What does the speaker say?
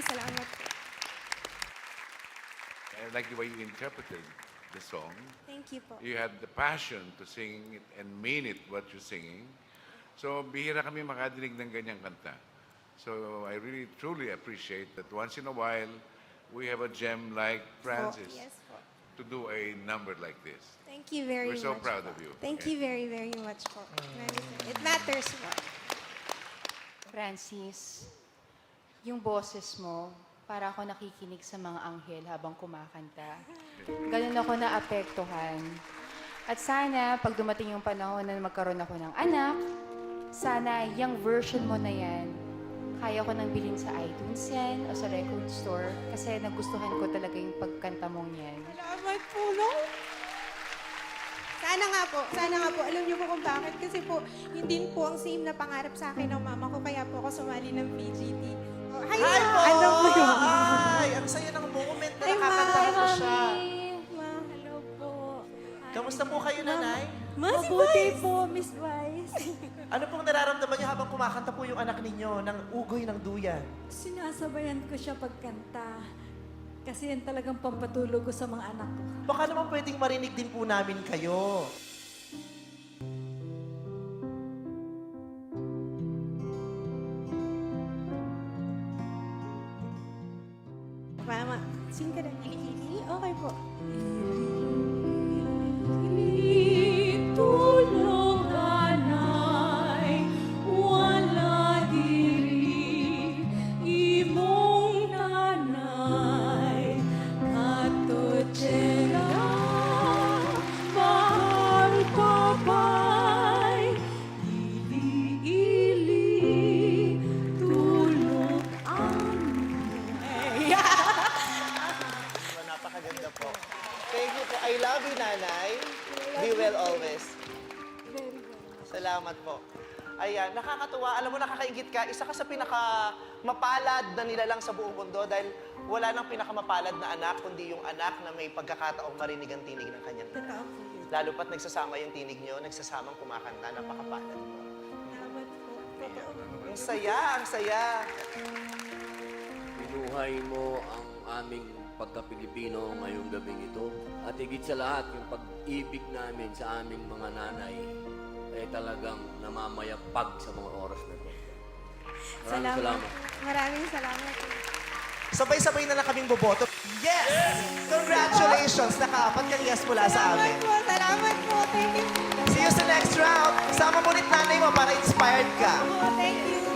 salamat po. I like the way you interpreted the song. Thank you po. You had the passion to sing it and mean it what you're singing. So, bihira kami makadinig ng ganyang kanta. So, I really, truly appreciate that once in a while, we have a gem like Francis Yes po. to do a number like this. Thank you very We're much. so proud po. of you. Thank Okay. you very, very much po. It matters po. Francis, yung boses mo, para ako nakikinig sa mga anghel habang kumakanta. Ganun ako naapektuhan. At sana, pag dumating yung panahon na magkaroon ako ng anak, sana yung version mo na yan, kaya ko nang bilhin sa iTunes yan o sa record store kasi nagustuhan ko talaga yung pagkanta mong yan. Salamat po, no? Sana nga po. Alam niyo po kung bakit. Kasi po, yun din po ang same na pangarap sa akin ng mama ko. Kaya po ako sumali ng PGT. Oh, hi, Hi Ma! po! Ano po yun? Ay, ang saya ng moment na Hi, Ma! nakakanta Hi, ko siya. Ma, hello po. Kamusta po kayo, nanay? Mabuti po, Miss Vice. Ano pong nararamdaman niyo habang kumakanta po yung anak ninyo ng ugoy ng duyan? Sinasabayan ko siya pagkanta. Kasi yan talagang pampatulog ko sa mga anak ko. Baka naman pwedeng marinig din po namin kayo. Mama, sing ka na. Okay po. Tulong anay, wala diri, imong nanay, katotsera, mahal papay, ili-ili, tulong anay. Napakaganda po. Thank you po. I love you, nanay. Be well always. Very, very much. Salamat po. Ayan, nakakatuwa. Alam mo, nakakaingit ka. Isa ka sa pinakamapalad na nilalang sa buong mundo dahil wala nang pinakamapalad na anak, kundi yung anak na may pagkakataong marinig ang tinig ng kanyang ina. Totoo po yun. Lalo pat nagsasama yung tinig nyo, nagsasamang kumakanta, napakapalad po. Salamat po. Totoo po. Ang saya, ang saya. Binuhay mo ang aming pagka-Pilipino ngayong gabing ito. At higit sa lahat, yung pag-ibig namin sa aming mga nanay ay talagang namamayapag sa mga oras na ito. Maraming salamat. Maraming salamat po. Sabay-sabay na lang kaming boboto. Yes! Congratulations! Nakaapat kang yes mula sa amin. Salamat po. Thank you. See you sa next round. Sama mo ulit nanay mo para inspired ka. Po, thank you.